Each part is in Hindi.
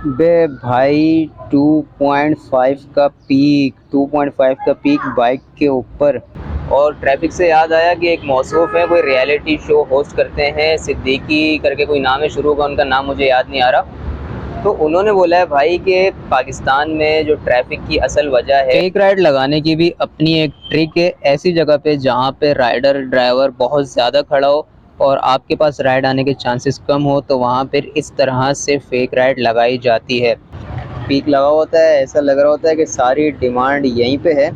बे भाई 2.5 का पीक बाइक के ऊपर। और ट्रैफिक से याद आया कि एक मौसूफ है, कोई रियलिटी शो होस्ट करते हैं, सिद्दीकी करके कोई नाम है, शुरू का उनका नाम मुझे याद नहीं आ रहा। तो उन्होंने बोला है भाई कि पाकिस्तान में जो ट्रैफिक की असल वजह है, फेक राइड लगाने की भी अपनी एक ट्रिक है। ऐसी जगह पे जहाँ पे राइडर ड्राइवर बहुत ज़्यादा खड़ा हो और आपके पास राइड आने के चांसेस कम हो, तो वहाँ पर इस तरह से फेक राइड लगाई जाती है। पीक लगा होता है, ऐसा लग रहा होता है कि सारी डिमांड यहीं पे है,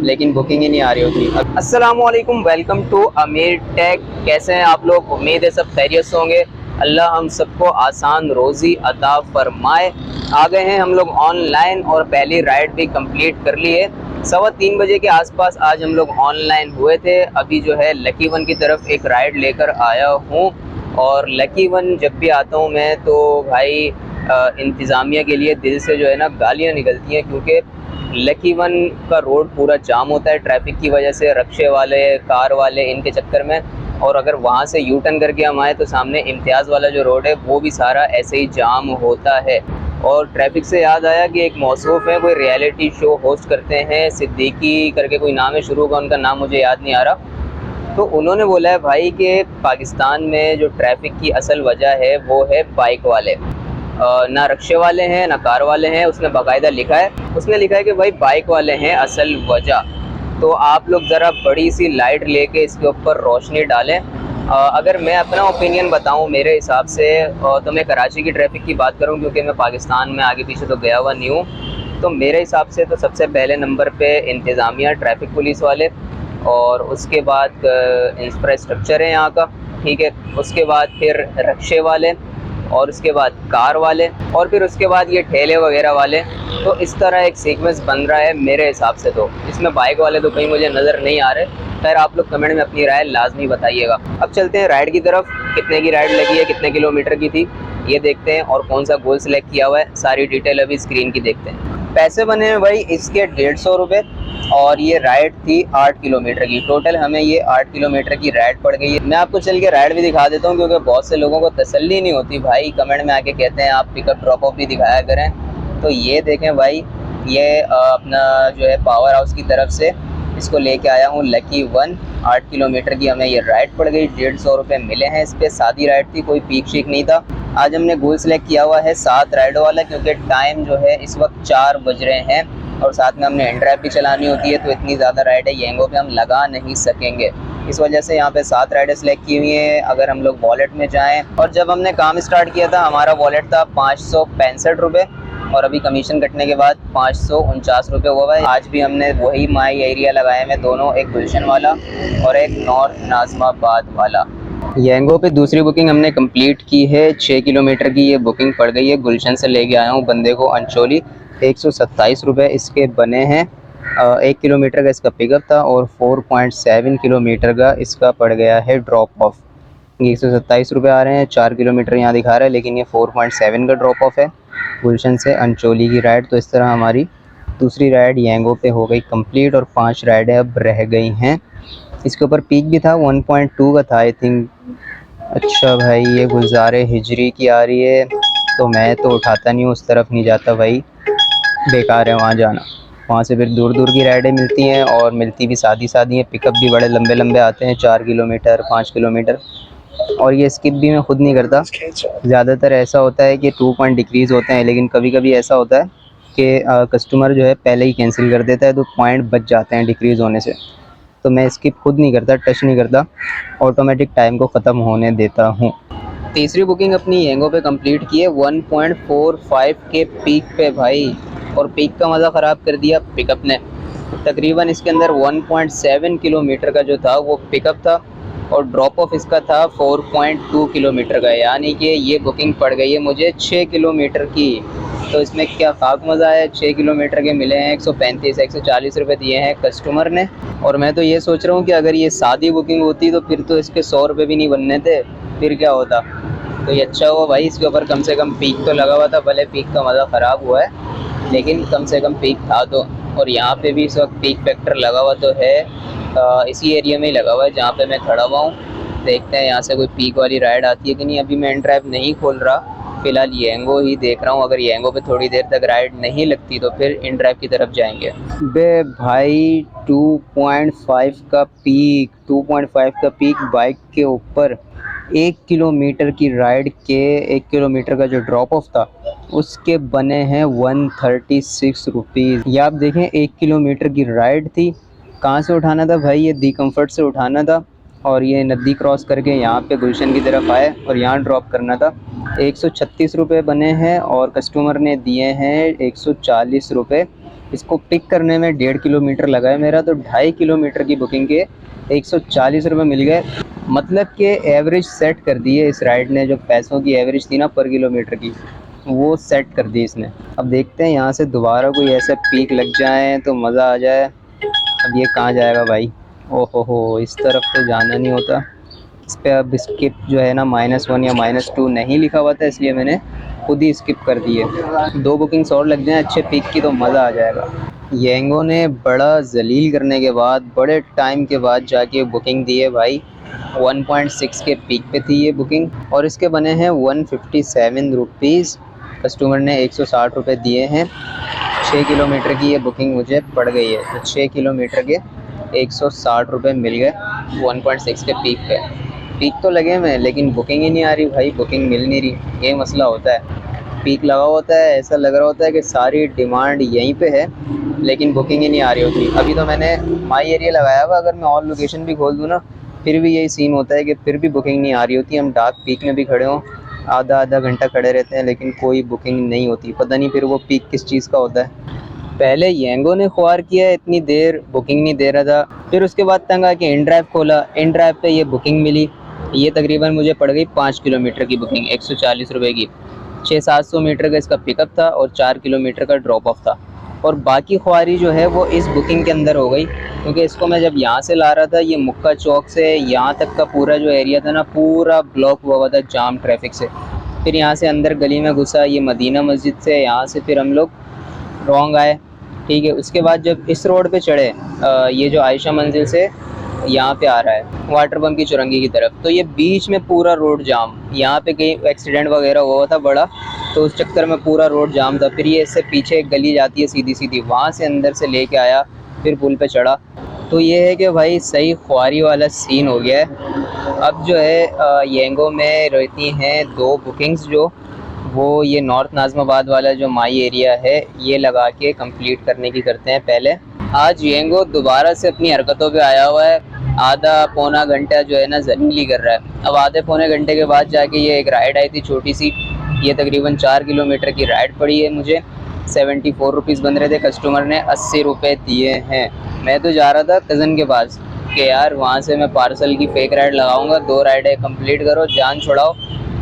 लेकिन बुकिंग ही नहीं आ रही होती। अस्सलाम वालेकुम, वेलकम टू अमीर टेक। कैसे हैं आप लोग? उम्मीद है सब खैरियत से होंगे। अल्लाह हम सबको आसान रोज़ी अता फरमाए। आ गए हैं हम लोग ऑनलाइन और पहली राइड भी कंप्लीट कर ली है। 3:15 बजे के आसपास आज हम लोग ऑनलाइन हुए थे। अभी जो है लकी वन की तरफ एक राइड लेकर आया हूँ। और लकी वन जब भी आता हूँ मैं, तो भाई इंतज़ामिया के लिए दिल से जो है ना गालियाँ निकलती हैं, क्योंकि लकी वन का रोड पूरा जाम होता है ट्रैफिक की वजह से, रक्शे वाले, कार वाले, इनके चक्कर में। और अगर वहाँ से यू टर्न करके हम आए तो सामने इम्तियाज़ वाला जो रोड है वो भी सारा ऐसे ही जाम होता है। और ट्रैफिक से याद आया कि एक मौसूफ है, कोई रियलिटी शो होस्ट करते हैं, सिद्दीकी करके कोई नाम है, शुरू का उनका नाम मुझे याद नहीं आ रहा। तो उन्होंने बोला है भाई कि पाकिस्तान में जो ट्रैफिक की असल वजह है वो है बाइक वाले। ना रक्शे वाले हैं ना कार वाले हैं। उसने बाकायदा लिखा है, उसने लिखा है कि भाई बाइक वाले हैं असल वजह। तो आप लोग ज़रा बड़ी सी लाइट लेके इसके ऊपर रोशनी डालें। अगर मैं अपना ओपिनियन बताऊं, मेरे हिसाब से तो मैं कराची की ट्रैफिक की बात करूं, क्योंकि मैं पाकिस्तान में आगे पीछे तो गया हुआ नहीं हूँ। तो मेरे हिसाब से तो सबसे पहले नंबर पे इंतज़ामिया, ट्रैफिक पुलिस वाले, और उसके बाद इंफ्रास्ट्रक्चर है यहाँ का, ठीक है। उसके बाद फिर रक्शे वाले, और उसके बाद कार वाले, और फिर उसके बाद ये ठेले वगैरह वाले। तो इस तरह एक सीक्वेंस बन रहा है मेरे हिसाब से। तो इसमें बाइक वाले तो कहीं मुझे नज़र नहीं आ रहे। खैर, आप लोग कमेंट में अपनी राय लाजमी बताइएगा। अब चलते हैं राइड की तरफ। कितने की राइड लगी है, कितने किलोमीटर की थी, ये देखते हैं, और कौन सा गोल सेलेक्ट किया हुआ है, सारी डिटेल अभी स्क्रीन की देखते हैं। पैसे बने हैं भाई इसके 150 रुपये, और ये राइड थी 8 किलोमीटर की। टोटल हमें ये 8 किलोमीटर की राइड पड़ गई है। मैं आपको चल के राइड भी दिखा देता हूँ, क्योंकि बहुत से लोगों को तसल्ली नहीं होती भाई, कमेंट में आके कहते हैं आप पिकअप ड्रॉप ऑफ भी दिखाया करें। तो ये देखें भाई, ये अपना जो है पावर हाउस की तरफ से इसको लेके आया हूँ लकी वन। 8 किलोमीटर की हमें ये राइड पड़ गई, 150 रुपये मिले हैं इस पर। सादी राइड थी, कोई पीक शीक नहीं था। आज हमने गोल सेलेक्ट किया हुआ है 7 राइडों वाला, क्योंकि टाइम जो है इस वक्त 4 बज रहे हैं, और साथ में हमने हैंड ड्राइव भी चलानी होती है। तो इतनी ज़्यादा राइड है येंगो पे हम लगा नहीं सकेंगे, इस वजह से यहाँ पे 7 राइडें सेलेक्ट की हुई हैं। अगर हम लोग वॉलेट में जाएँ, और जब हमने काम स्टार्ट किया था हमारा वॉलेट था 565 रुपये, और अभी कमीशन कटने के बाद 549 रुपये हुआ है। आज भी हमने वही माई एरिया लगाए हैं दोनों, एक गुलशन वाला और एक नॉर्थ नाजमाबाद वाला। येंगो पे दूसरी बुकिंग हमने कंप्लीट की है। 6 किलोमीटर की ये बुकिंग पड़ गई है। गुलशन से लेके आया हूँ बंदे को अंचोली। 127 रुपये इसके बने हैं। 1 किलोमीटर का इसका पिकअप था, और 4.7 किलोमीटर का इसका पड़ गया है ड्रॉप ऑफ। 127 रुपये आ रहे हैं, 4 किलोमीटर यहाँ दिखा रहा है, लेकिन ये 4.7 का ड्रॉप ऑफ है गुलशन से अंचोली की राइड। तो इस तरह हमारी दूसरी राइड येंगो पे हो गई कंप्लीट, और 5 राइडें अब रह गई हैं। इसके ऊपर पीक भी था, 1.2 का था आई थिंक। अच्छा भाई, ये गुलज़ारे हिजरी की आ रही है, तो मैं तो उठाता नहीं हूँ, उस तरफ नहीं जाता भाई, बेकार है वहाँ जाना। वहाँ से फिर दूर दूर की राइडें मिलती हैं, और मिलती भी सादी सादी हैं। पिकअप भी बड़े लंबे लंबे आते हैं, 4 किलोमीटर, 5 किलोमीटर। और ये स्किप भी मैं खुद नहीं करता। ज़्यादातर ऐसा होता है कि 2 पॉइंट डिक्रीज़ होते हैं, लेकिन कभी कभी ऐसा होता है कि कस्टमर जो है पहले ही कैंसिल कर देता है, तो पॉइंट बच जाते हैं डिक्रीज़ होने से। तो मैं स्किप खुद नहीं करता, टच नहीं करता, ऑटोमेटिक टाइम को ख़त्म होने देता हूँ। तीसरी बुकिंग अपनी येंगो पे कंप्लीट की है 1.45 के पीक पे भाई, और पीक का मज़ा ख़राब कर दिया पिकअप ने। तकरीबन इसके अंदर 1.7 किलोमीटर का जो था वो पिकअप था, और ड्रॉप ऑफ इसका था 4.2 किलोमीटर का, यानी कि ये बुकिंग पड़ गई है मुझे 6 किलोमीटर की। तो इसमें क्या खाक मज़ा है। 6 किलोमीटर के मिले हैं 135 140 रुपये दिए हैं कस्टमर ने। और मैं तो ये सोच रहा हूँ कि अगर ये सादी बुकिंग होती तो फिर तो इसके 100 रुपये भी नहीं बनने थे, फिर क्या होता। तो ये अच्छा हुआ भाई, इसके ऊपर कम से कम पीक तो लगा हुआ था, भले पीक का मज़ा ख़राब हुआ है, लेकिन कम से कम पीक था तो। और यहाँ पे भी इस वक्त पीक फैक्टर लगा हुआ तो है, इसी एरिया में ही लगा हुआ है जहाँ पे मैं खड़ा हुआ हूँ। देखते हैं यहाँ से कोई पीक वाली राइड आती है कि नहीं। अभी मैं एंड ड्राइव नहीं खोल रहा, फ़िलहाल येंगो ही देख रहा हूँ। अगर येंगो पे थोड़ी देर तक राइड नहीं लगती तो फिर इन ड्राइव की तरफ जाएंगे। बे भाई 2.5 का पीक बाइक के ऊपर 1 किलोमीटर की राइड के 1 किलोमीटर का जो ड्रॉप ऑफ था उसके बने हैं 136 रुपीज़। ये आप देखें 1 किलोमीटर की राइड थी। कहाँ से उठाना था भाई? ये दी कम्फर्ट से उठाना था और ये नदी क्रॉस करके यहाँ पे गुलशन की तरफ आए और यहाँ ड्रॉप करना था। 136 रुपये बने हैं और कस्टमर ने दिए हैं 140 रुपये। इसको पिक करने में 1.5 किलोमीटर लगा है मेरा, तो 2.5 किलोमीटर की बुकिंग के 140 रुपये मिल गए। मतलब कि एवरेज सेट कर दी है इस राइड ने। जो पैसों की एवरेज थी ना पर किलोमीटर की, वो सेट कर दी इसने। अब देखते हैं यहाँ से दोबारा कोई ऐसा पीक लग जाए तो मज़ा आ जाए। अब ये कहाँ जाएगा भाई? ओहो हो, इस तरफ तो जाना नहीं होता। इस पर अब स्किप जो है ना -1 या -2 नहीं लिखा हुआ था, इसलिए मैंने खुद ही स्किप कर दिए। 2 बुकिंग्स और लग जाएँ अच्छे पीक की तो मज़ा आ जाएगा। येंगो ने बड़ा जलील करने के बाद बड़े टाइम के बाद जाके बुकिंग दी है भाई। 1.6 के पीक पे थी ये बुकिंग और इसके बने हैं 157 रुपीज़। कस्टमर ने 160 रुपये दिए हैं। 6 किलोमीटर की ये बुकिंग मुझे पड़ गई है, तो 6 किलोमीटर के 160 रुपये मिल गए 1.6 के पीक पे। पीक तो लगे मैं, लेकिन बुकिंग ही नहीं आ रही भाई, बुकिंग मिल नहीं रही। ये मसला होता है। पीक लगा होता है, ऐसा लग रहा होता है कि सारी डिमांड यहीं पे है, लेकिन बुकिंग ही नहीं आ रही होती। अभी तो मैंने माई एरिया लगाया हुआ, अगर मैं और लोकेशन भी खोल दूँ ना फिर भी यही सीन होता है कि फिर भी बुकिंग नहीं आ रही होती। हम डार्क पीक में भी खड़े हों, आधा घंटा खड़े रहते हैं, लेकिन कोई बुकिंग नहीं होती। पता नहीं फिर वो पीक किस चीज़ का होता है। पहले येंगो ने ख्वार किया, इतनी देर बुकिंग नहीं दे रहा था। फिर उसके बाद तंग आके इन ड्राइव खोला, इन ड्राइव पे ये बुकिंग मिली। ये तकरीबन मुझे पड़ गई 5 किलोमीटर की बुकिंग 140 रुपये की। 600-700 मीटर का इसका पिकअप था और 4 किलोमीटर का ड्रॉप ऑफ था। और बाकी ख्वारी जो है वो इस बुकिंग के अंदर हो गई, क्योंकि इसको मैं जब यहाँ से ला रहा था, ये मुक्का चौक से यहाँ तक का पूरा जो एरिया था ना, पूरा ब्लॉक हुआ था जाम ट्रैफिक से। फिर यहाँ से अंदर गली में घुसा, ये मदीना मस्जिद से, यहाँ से फिर हम लोग रॉन्ग आए, ठीक है। उसके बाद जब इस रोड पे चढ़े, ये जो आयशा मंजिल से यहाँ पे आ रहा है वाटर पम्प की चुरंगी की तरफ, तो ये बीच में पूरा रोड जाम। यहाँ पे कहीं एक्सीडेंट वगैरह हुआ था बड़ा, तो उस चक्कर में पूरा रोड जाम था। फिर ये इससे पीछे एक गली जाती है सीधी सीधी, वहाँ से अंदर से लेके आया, फिर पुल पे चढ़ा। तो ये है कि भाई सही ख्वारी वाला सीन हो गया है। अब जो है येंगो में रहती हैं 2 बुकिंग्स, जो वो ये नॉर्थ नाज़माबाद वाला जो माई एरिया है ये लगा के कंप्लीट करने की करते हैं पहले। आज येंगो दोबारा से अपनी हरकतों पे आया हुआ है। आधा पौना घंटा जो है ना जलीली कर रहा है। अब आधे पौने घंटे के बाद जाके ये एक राइड आई थी छोटी सी, ये तकरीबन 4 किलोमीटर की राइड पड़ी है मुझे। 74 रुपीज़ बन रहे थे, कस्टमर ने 80 रुपये दिए हैं। मैं तो जा रहा था कज़न के पास कि यार वहाँ से मैं पार्सल की फ़ेक राइड लगाऊंगा, 2 राइडें कंप्लीट करो, जान छुड़ाओ,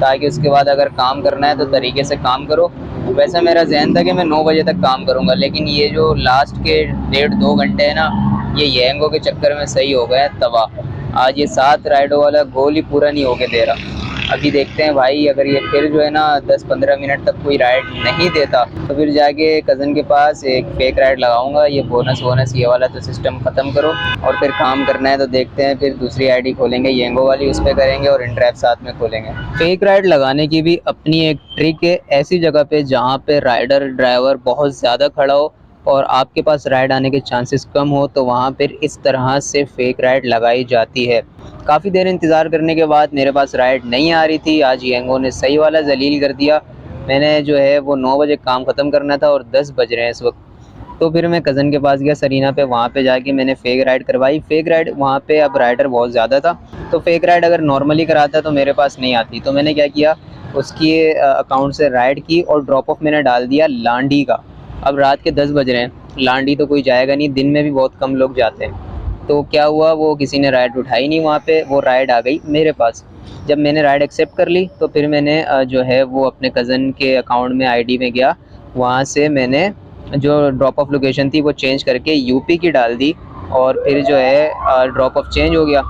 ताकि उसके बाद अगर काम करना है तो तरीके से काम करो। वैसे मेरा जहन था कि मैं 9 बजे तक काम करूंगा, लेकिन ये जो लास्ट के 1.5-2 घंटे है ना, ये येंगो के चक्कर में सही हो गया तबाह। आज ये 7 राइडों वाला गोल ही पूरा नहीं होके दे रहा। अभी देखते हैं भाई, अगर ये फिर जो है ना 10-15 मिनट तक कोई राइड नहीं देता तो फिर जाके कज़न के पास एक फेक राइड लगाऊंगा। ये बोनस ये वाला तो सिस्टम ख़त्म करो और फिर काम करना है तो देखते हैं, फिर दूसरी आईडी खोलेंगे येंगो वाली, उस पर करेंगे और इन ड्राइव साथ में खोलेंगे। फेक राइड लगाने की भी अपनी एक ट्रिक है। ऐसी जगह पे जहाँ पे राइडर ड्राइवर बहुत ज़्यादा खड़ा हो और आपके पास राइड आने के चांसेस कम हो, तो वहाँ पर इस तरह से फेक राइड लगाई जाती है। काफ़ी देर इंतज़ार करने के बाद मेरे पास राइड नहीं आ रही थी। आज येंगो ने सही वाला जलील कर दिया। मैंने जो है वो 9 बजे काम ख़त्म करना था और 10 बज रहे हैं इस वक्त। तो फिर मैं कज़न के पास गया सरीना पे, वहाँ पे जाके मैंने फ़ेक राइड करवाई। फ़ेक राइड वहाँ पे अब राइडर बहुत ज़्यादा था, तो फ़ेक राइड अगर नॉर्मली कराता तो मेरे पास नहीं आती। तो मैंने क्या किया, उसकी अकाउंट से राइड की और ड्रॉप ऑफ मैंने डाल दिया लांडी का। अब रात के 10 बज रहे हैं, लांडी तो कोई जाएगा नहीं, दिन में भी बहुत कम लोग जाते हैं। तो क्या हुआ, वो किसी ने राइड उठाई नहीं वहाँ पे, वो राइड आ गई मेरे पास। जब मैंने राइड एक्सेप्ट कर ली तो फिर मैंने जो है वो अपने कज़न के अकाउंट में आईडी में गया, वहाँ से मैंने जो ड्रॉप ऑफ लोकेशन थी वो चेंज करके यूपी की डाल दी और फिर जो है ड्रॉप ऑफ चेंज हो गया।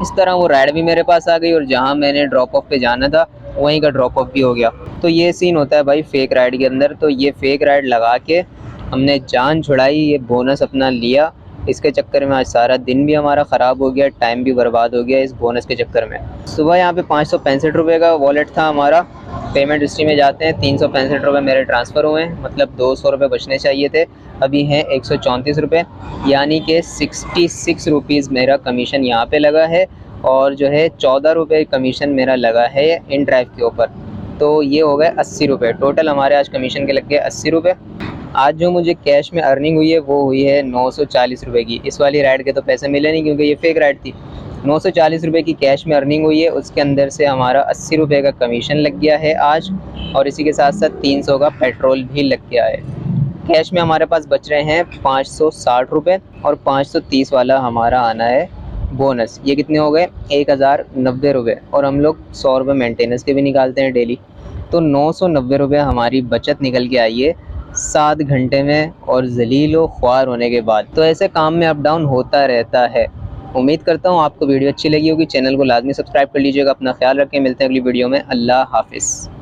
इस तरह वो राइड भी मेरे पास आ गई और जहाँ मैंने ड्रॉप ऑफ पे जाना था वहीं का ड्रॉप ऑफ भी हो गया। तो ये सीन होता है भाई फ़ेक राइड के अंदर। तो ये फ़ेक राइड लगा के हमने जान छुड़ाई, ये बोनस अपना लिया इसके चक्कर में आज सारा दिन भी हमारा ख़राब हो गया, टाइम भी बर्बाद हो गया इस बोनस के चक्कर में। सुबह यहाँ पे 565 रुपये का वॉलेट था हमारा। पेमेंट हिस्ट्री में जाते हैं, 365 रुपये मेरे ट्रांसफ़र हुए हैं, मतलब 200 रुपये बचने चाहिए थे, अभी हैं 134 रुपये, यानी कि 66 रुपीज़ मेरा कमीशन यहाँ पे लगा है और जो है 14 रुपये कमीशन मेरा लगा है इन ड्राइव के ऊपर। तो ये हो गए 80 रुपये, टोटल हमारे आज कमीशन के लग गए 80 रुपये। आज जो मुझे कैश में अर्निंग हुई है वो हुई है 940 रुपये की। इस वाली राइड के तो पैसे मिले नहीं क्योंकि ये फेक राइड थी। 940 रुपये की कैश में अर्निंग हुई है, उसके अंदर से हमारा 80 रुपये का कमीशन लग गया है आज, और इसी के साथ साथ 300 का पेट्रोल भी लग गया है। कैश में हमारे पास बच रहे हैं 560 रुपये और 530 वाला हमारा आना है बोनस। ये कितने हो गए? 1090 रुपये, और हम लोग 100 रुपये मेंटेनेंस के भी निकालते हैं डेली। तो 990 रुपये हमारी बचत निकल के आई है 7 घंटे में, और जलीलो ख्वार होने के बाद। तो ऐसे काम में अप डाउन होता रहता है। उम्मीद करता हूँ आपको वीडियो अच्छी लगी होगी। चैनल को लाजमी सब्सक्राइब कर लीजिएगा। अपना ख्याल रखें, मिलते हैं अगली वीडियो में। अल्लाह हाफिज़।